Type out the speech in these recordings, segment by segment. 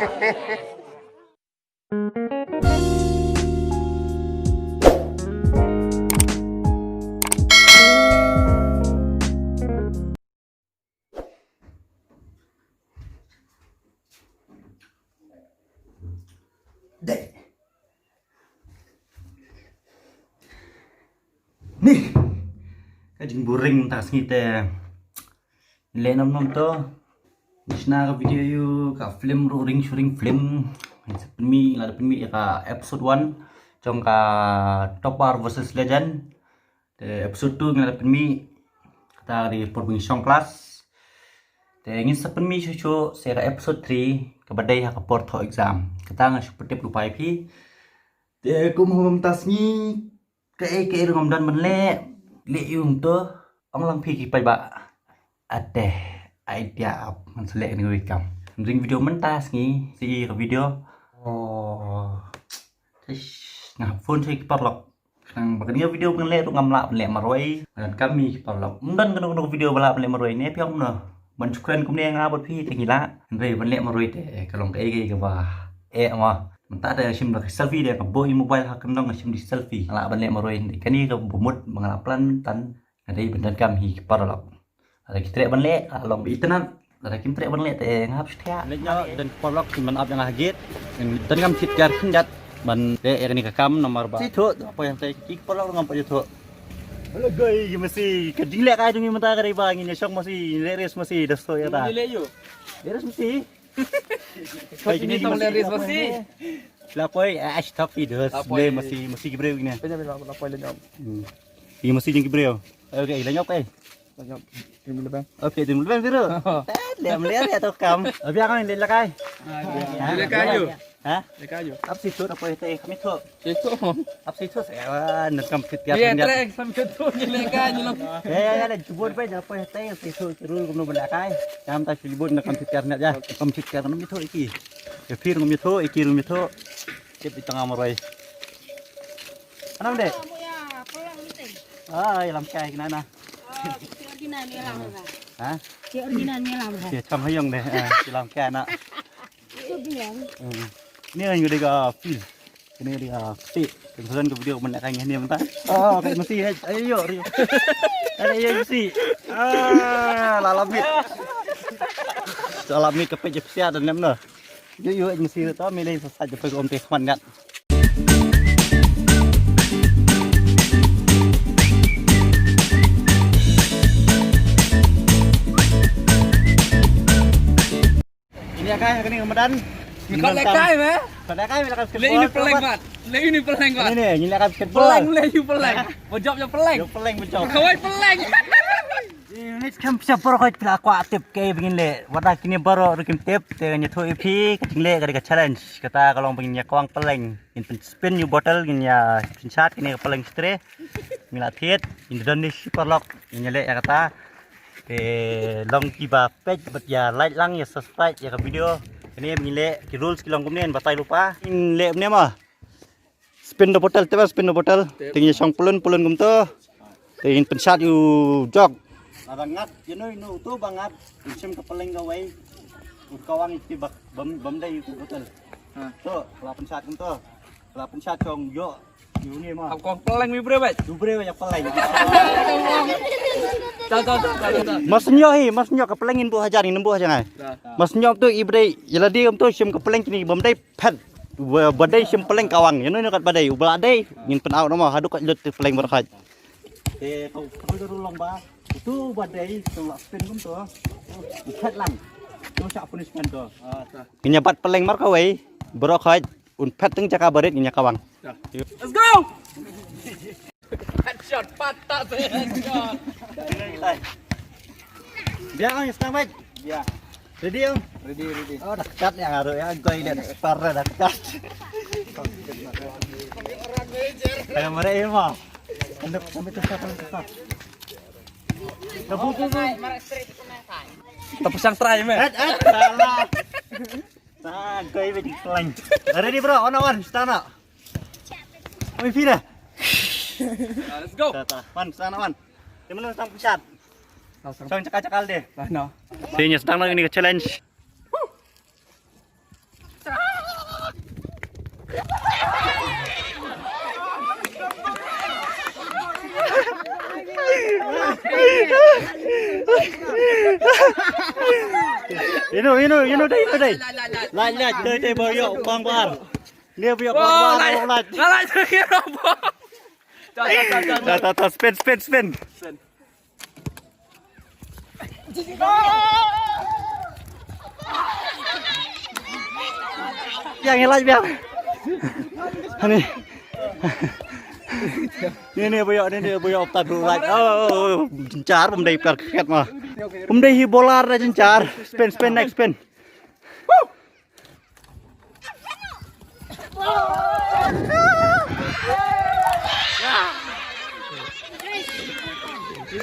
Dek. Nih. Kajing boring tas ngite. Le nom to. Nisna ka video yu ka film roaring shooting film. Penmi la penmi ka episode 1 trong ka Top War versus Legend. De episode 2 ngala penmi kata di perbing song class. De ingin sepenmi cucu sera episode 3 kabadai ha ka porto exam. Kata nga seperti lupa pi. De kum tas ni ke Ramadan menle le yung to ông lang phi pai ba ate idea man selek ni wikam ring video mentas ni si video nah phone saya kiparlok nang bagania video menle tu ngamla menle maroi dan kami kiparlok dan kena video bala menle maroi ni piong no man chukran kum ne nga bot phi te ngila re menle maroi te kalong ke ba ma tak ada sim dak selfie dia boy mobile hak kendong sim di selfie ala banle maroi kani ka bumut mangaplan tan ada bendan kami paralok ada kitrek banle along internet ada kitrek banle te ngap stia leknya dan paralok man up yang hagit dan kam kitjar khinjat ban de yakni ka kam nomor ba situ apa yang saya kik paralok ngam pa situ halo guys masih kedilek ai dungi mata kari ba ngin syok masih leres masih dasto ya ta leres masih kayak gini tong leris masih. Lapoi stop video. Masih gibreu ini. Lapoi lenyap. Ini masih jeng gibreu. Oke, lenyap ai. Lenyap. Ini lebih. Oke, ini lebih biru. Lem ya to kam. Abi akan le lakai. Le kayu. Hah? Le kayu. Ap situ apa itu kami tu. Itu. Ap situ saya nak kam fit ya. Dia trek sampai tu ni le kayu lo. Ya jubur pe apa itu situ terus kum no belakai. Kam ta silibut nak kam fit ya ya. Kam fit ya nam itu iki. Ya fir ngum itu iki rum itu. Cep di tengah maroi. Anam dek? Ah, lam kai kenana. Si ordinary lam lah. Hah? Si ordinary lam lah. Si chăm hayong deh. Si lam kai nak. Itu bilang. Ni yang dia ga feel. Ini dia ti. Kemudian ke video menak kain ni mentah. Oh, kayak mesti ayo. Ayo mesti. Lalamit. Lalamit ke pej sia dan nemno. Yo mesti to milih saja pe om teh mangat. Ini kai kini Ramadan. Kau lekai meh? Lekai lekai Le ini peleng mat. Le ini peleng mat. Ini lekai basketball. Peleng le you peleng. Bojop je peleng. Yo peleng bojop. Kau peleng. Ini kan siapa orang kau aku aktif kayak begini le. Wadah kini baru rukim tip dengan nyetu EP keting le kada challenge. Kata kalau begini kawang peleng. Ini spin you bottle gini ya shot kini peleng stre. Milat hit Indonesia perlok. Ini le ya kata long tiba page bet ya like lang ya subscribe ya ke video. Ini begini le rules kilong kemudian batai lupa. Ini le ni mah. Spin the bottle tiba spin the bottle. Tinggi song pulun gum tu. Tinggi penshot you jog. Bangat, no tu bangat. Sim kepeleng gawai. Kawang itu bam dai itu betul. Tu, kalau pensat tu. Kalau pensat cong yo. Yo ni mah. Kau peleng mi bre bet. Du bre banyak peleng. Tahu. Masnyo kepelengin bu hajar ni nembuh jangan. Masnyo tu ibre jeladi tu sim kepeleng kini bam dai pet. Badai sim peleng kawang. Yo ni kat badai. Ubal dai ngin pen out nama haduk kat lut peleng berkat. Kau dulu lomba. Itu badai tolak spin pun tu. Ikat lang. Tu sak punishment tu. Nyabat peleng mar kawai. Berokai unpet teng jaka barit nya kawang. Let's go. Headshot patah tu headshot. Biar ang start baik. Ya. Ready om? Ready. Oh dekat yang harus ya goy dan parah dekat. Kayak mereka mah. Untuk sampai kesat. Tepus yang terakhir meh. Salah. Nah, goy biji peleng. Ready bro, on, start nak. Kami pira. Let's go. Man, sana man. Temen sang pusat. Sang cakal deh. No. Sini sedang lagi ni challenge. Inu đây. Lại chơi bơi dạo quang quang. Nia bây giờ quang quang lại. Lại chơi kia rồi bố. Ta spin. Yang lain biar. Ini bây giờ tập lại. Jencarผมได้กัดแคทมาผมได้ฮีโบลาร์ได้jencar. Spin next spin.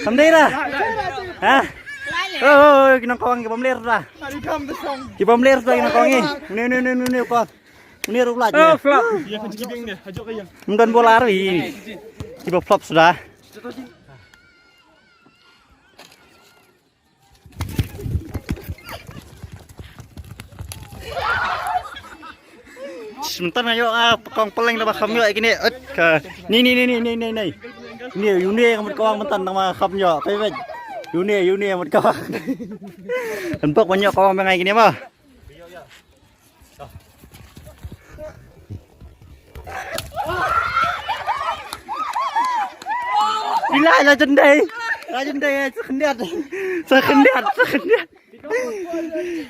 Sampai dah. Hah? Oh, kita kawang kita bamler dah. Kita bamler dah kita kawang ini. Ni apa? Ini rulat. Oh, flop. Ya kan gibing ni. Hajuk ke yang. Mungkin bola hari. Kita flop sudah. Sebentar ayo pekong peleng nama kami gini. Ni. Ni Yuni yang berkawang mentan nama kami yo. Pebet. Yuni yang berkawang. Tempat banyak kawang mengai gini mah. Gila legendary sekendiat.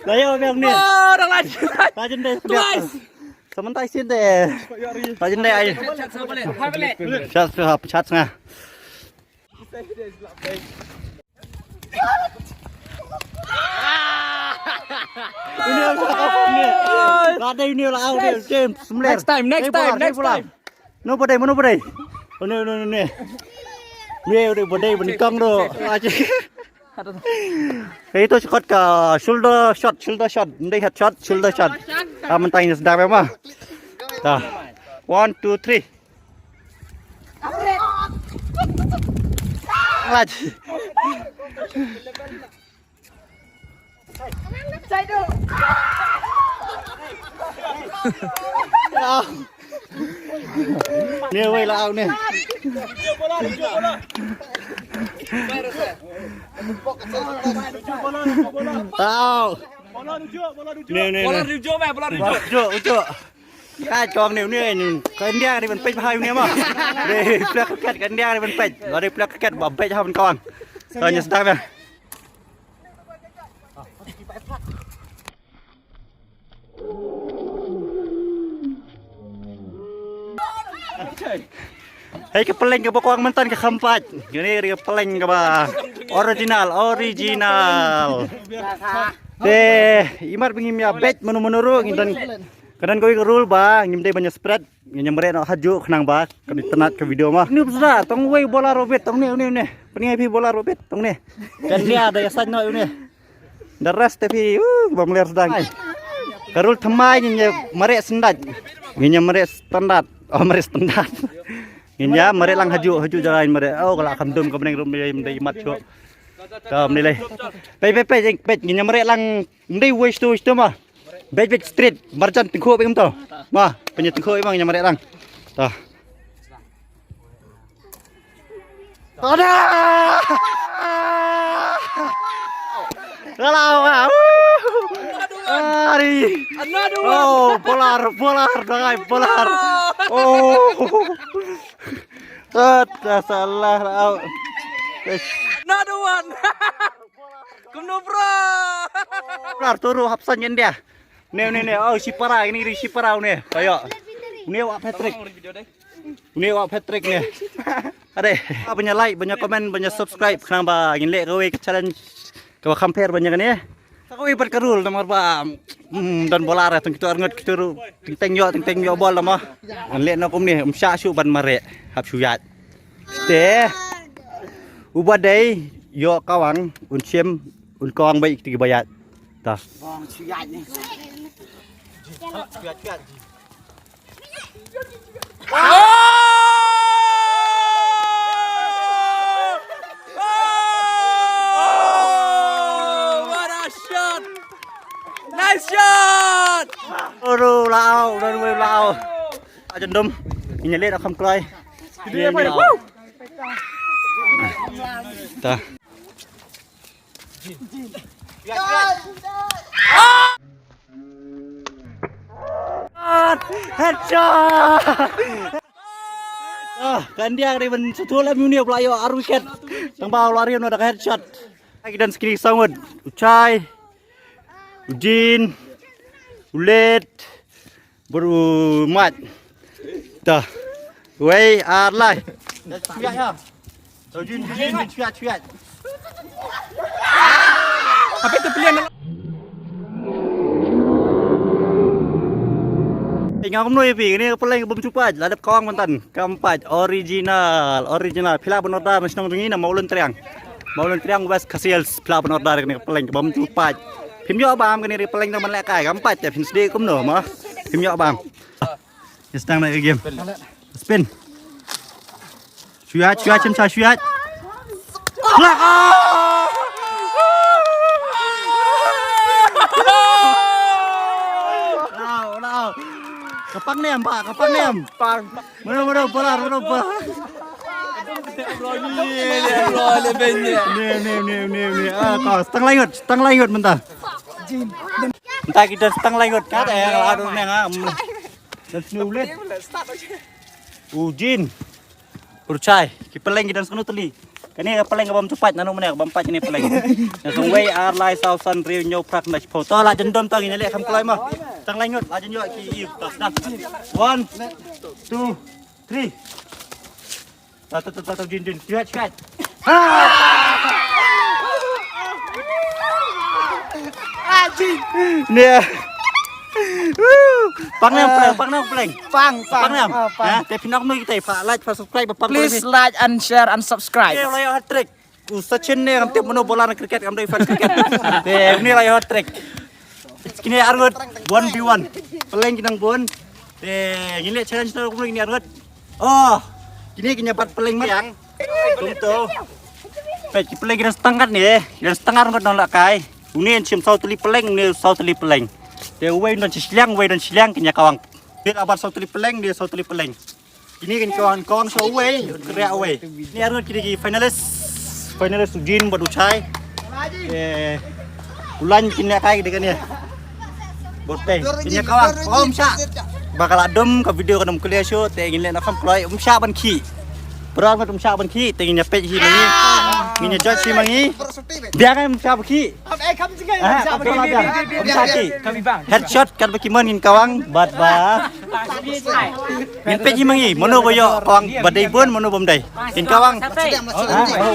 Layo bang ni. Oh, dah lagi. Legendary sekendiat. Sementara sih deh. Legendary. Chat ngah. Ini ada ini lah audio James. Next time. No pada. Oh no. Ni udah pada benikang tu. Itu shot ke shoulder shot. Ini headshot, shoulder shot. Mentang ini sedap apa? Dah. 1, 2, 3. Lagi. Ni wei lau ni. Tahu. Ni. Bola rujuk. Ujuk. Cái con này cái đen này mình pech hai này mà. Đây plek ket cái đen này mình pech. Rồi đây plek ket bấm pech hai mình con. Rồi nhớ start nha. Hei ke peleng ke pokok mentan ke kempat. Ini dia peleng ke ba. Original. Deh, imat pengimya bet menurut dan kadang kau rule ba, ngimde banyak spread, nyamret nak haju kenang ba, kau tenat ke video mah. Ini sudah, tong wei bola robet, tong ni. Pening pi bola robet, tong ni. Dan dia ada yasan no ini. The rest tapi, bamler sedang. Karul thamai nyamret sendat, nyamret standar. Oh meret standar. Nginya meret lang haju jalan meret. Oh kalau kamdum ke pening rumah imat cok. Kam ni leh. Pej nginya meret lang ndai waste tu mah. Bej street marjan tengkuk pegam tau. Mah, punya tengkuk memang nginya meret lang. Tah. Ada. Kalau Ari. Oh, polar, dangai polar. Oh. Salah. Another one. Kumno bro. Polar turu hapsan yen dia. Ni. Oh, si para ini si para ni. Kayak. Ni awak Patrick. Ni awak Patrick ni. Ada. Banyak like, banyak komen, banyak subscribe. Kenapa ingin lihat kowe challenge kau compare banyak ni. Kau ibat karul nomor ba dan bola ra tong kita arngot kita teng yo bola mah. Lihat nak ni sya syu ban mare hab syuyat. Ste. Ubadai yo kawang un chem un kong baik tiga bayat. Tah. Kong syuyat ni. Syuyat. Nice shot. Oro lao. Ajan dom. Ini lihat akam kelai. Dia. Tah. Headshot. Kan dia dari men sutul lah Munir pelayo aru wicket. Tang bawah lari ada headshot. Lagi dan skini sangud. Ucai. Ujin. Ulet. Baru mat. Dah. Wei arlai. Dah cuat ya. Ujin cuat. Tapi tu pilihan Ingat kamu ya pi, ini peleng belum cupat, ladap kawang mantan, keempat original, pila benorda masih nong ini nama ulun triang bas kasil pila benorda ini peleng belum cupat, pimyo bam ini peleng teman lekai, keempat ya pin sedih kamu noh mah, pimyo bam, sedang naik game, spin, syuat cemca syuat, Kapang nem pak, kapang nem. Mana bola. Nih. Kau setang langut mentah. Entah kita setang langut kata ya kalau ada neng dan senulit. Ujin, percaya. Kita lagi dan senu teli. Kani peleng bam cepat nanu mana bam pat ini peleng. Yang way arlai sausan riu nyau prak nas foto lah jendom tang ini lek kam kelai mah. Tang langut aja nyau ki tas dah. 1 2 3. Tatu jin cepat. Anjing. Nih. Pang peleng. Pang. Ya, tapi nak noi kita pak like, pak subscribe, pak Please like and share and subscribe. Ini layak hat trick. Sachin ni kam tiap menu bola nak cricket kam dari fans cricket. Ini layak hat trick. Kini argut 1v1. Peleng kinang pun. Ini challenge tu kumulin ini argut. Oh, kini kenyapat peleng yang. Tentu. Peki peleng kita setengah ni. Dan setengah argut nolak kai. Ini cium saut teli peleng, ni saut teli peleng. Dia way dan silang kenya kawang. Dia abar saut teli peleng, dia saut teli peleng. Ini kan kawang show way, kerja way. Ini arut kini finalis Ujin buat Ucai. Ulan kini kai dengan dia. Bote, kini kawang sya. Bakal adem ke video kadang kuliah show, ingin lihat nakam keluar sya ban ki. Berang kat sya ban ki, ingin nyapet hi mangi. Ingin judge hi mangi. Dia kan sya ban ki. Headshot kan bagi manin kawang bat ba. Min pe mangi mono boyo kawang badai pun mono bomdai. In kawang.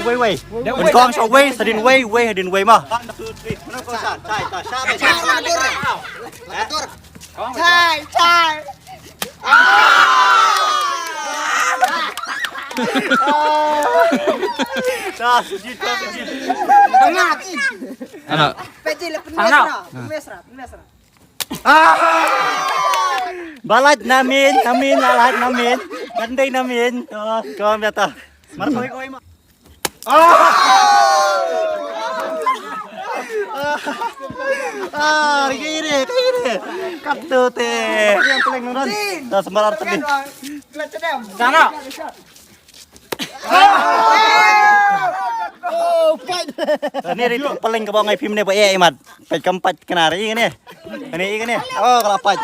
Wei. In kawang so wei sadin wei mah. 1 2 3 mono kau sa. Cai. Dah, sujud. Anak. Balat namin. Gandai namin. Kau biata. Markoi mah. Kiri. Kaptu teh. Yang paling nonton. Dah sembarar tadi. Sana. Ini itu paling ke bawah ngai film ni buat imat. Pet keempat kenari ini. Ini. Oh kelapat.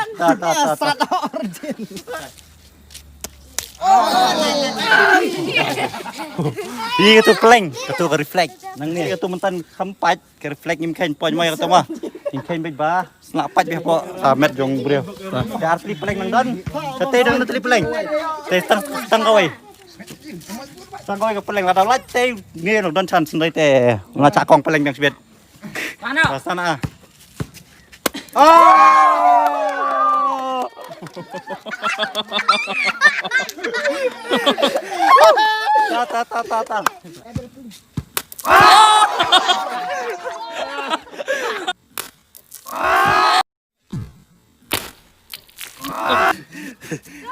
Ini itu paling, itu ke reflect. Nang ni itu mentan keempat ke reflect imkan poin mai kata mah. Imkan baik bah. Selapat biar po met jong beliau. Dia asli paling nang dan. Tete dan teli paling. Teh tang kawai. Kawai ke paling ada lat teh ni nang dan chan sendai teh. Ngacak kong paling yang sebet. Sana. Oh. Ta.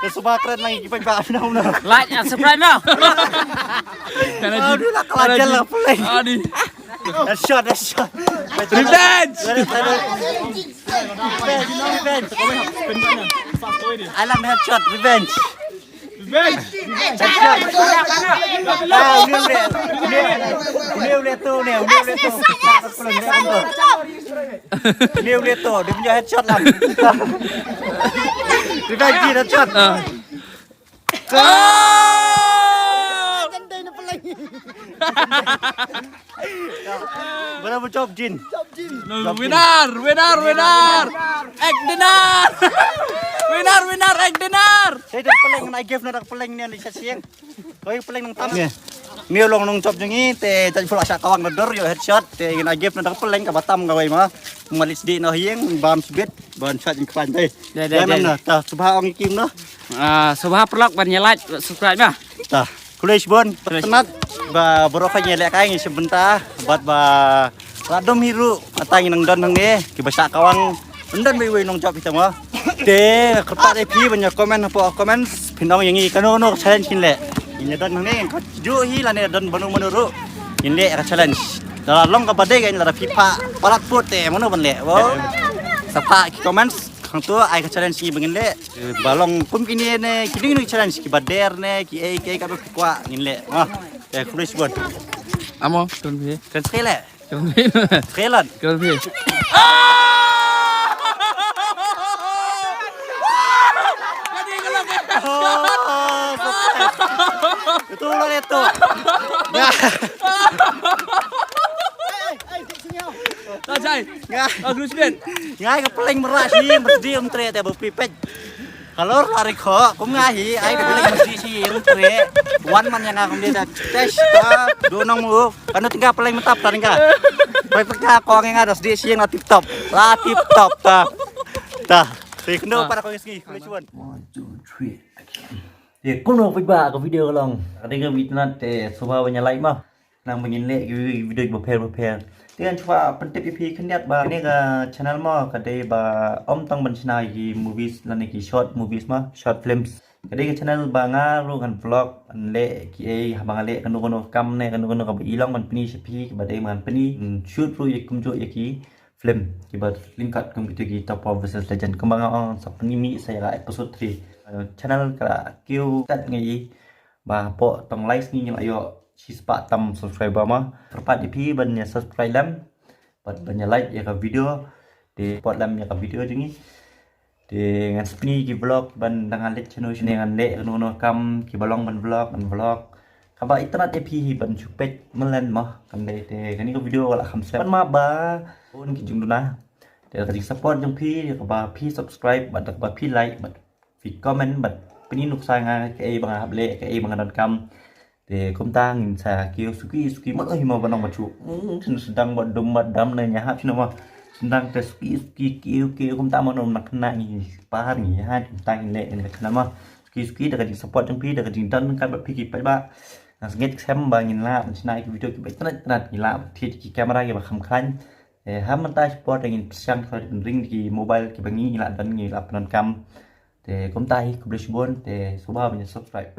Semua keren lagi kita pak na. Like and subscribe now. Aduh lah kelajan lah play. Shot. Revenge. I love headshot revenge. Nêu lihat tuh, nêu lihat tuh. Nêu lihat tuh, dia punya headshot lah. Revenge headshot. Berapa chop Jin? Winner. Egg dinner. Winner, egg dinner. Saya dah peleng nak give nak peleng ni di siang. Kau peleng nang tam. Ni long nong chop jengi te jadi pula sak kawang dor yo headshot te nak give nak peleng ka batam ka wai ma. Malis di no hieng bam sibet ban shot jeng klan te. Jangan nah tah subha ong kim noh. Subha perlok ban like, subscribe ya. Tah. Kulish bon penat ba borofa nyelek kae ngi sebentar buat ba radom hiru atang nang don nang ni ki ba sak kawang ndon wei nong chop kita ma. Te kerpat ep banyak komen apa komen pinong yang ini kano no challenge kin le. Ini don nang ni ju hi la ne don banu menuru. Ini le challenge. Dalam long ka badai kan la pipa palat put te mano ban le. Wow. Sapa ki comments khang tu ai ka challenge ni bangin le. Balong kum kini ne kiding ni challenge ki bader ne ki ai ka ka kwa ngin le. Wah. Te kulis bon. Amo, tuan pi. Kan sekele. Tuan pi. Kelan. Tuan pi. Itu lah itu. Ya. Tak cai. Ngai. Terus ben. Ngai ka peleng merak sih mesti tre te berpipet. Kalau lari kok, kum ngai ai peleng mesti sih tre. Wan man yang aku dia tes ta donong mu. Kan tinggal peleng mentap ta tinggal. Pai peka kong yang ada sedih sih tip top. La tip top ta. Ta. Thì kendo para kong ski kulis bon. 1 2 3. Thì cũng được với bà có video lòng. Đây cái video này để số bao nhiêu like mà. Nang begin le video prepare. Dengan coba pentip IP kendiat ba ini ke channel mo kadai ba om tang bencana gi movies lan ki short movies ma short films. Kadai ke channel ba ngaru kan vlog an le ki ai bang le kan kono kam ne kan kono ka ilong man pini sepi ba dai man pini shoot ru yakum jo yaki film ki ba link kat kum ki top of versus legend kembang on sa penimi saya episode 3 channel ka kiu kat ngai ba po tong like ni ayo sispa tam subscriber ma perpat di bannya subscribe lam pat bannya like ya ka video di pot lam ya ka video jengi di ngan spini ki vlog ban dengan let channel sini ngan le no kam ki balong ban vlog kaba internet ep ban chupet melen ma kan de kan ni ko video wala kham ban ma ba on ki jung na de ka support jong pi ka ba pi subscribe bat ka ba pi like bat pi comment bat pini nuk sa nga ke bang hab le ke bang dan kam để công ta nhìn xà kêu suki mất ơi mà vẫn đang mà chủ đang bận đùng bận đâm này nhà hát chứ nào mà đang cái suki kêu công ta mà nó nặng nặng như ba nghỉ hai chúng ta lệ này cái mà suki đã cái support trong phí đã cái tân các bạn phí kịp phải ba nghe xem ba nhìn lại này cái video cái rất là nhìn lại thì cái camera cái mà khăm khăn để ham mình ta support để nhìn sang thôi ring cái mobile cái bằng như lại vẫn như là phần cam để công ta cũng được support để số 3 mình subscribe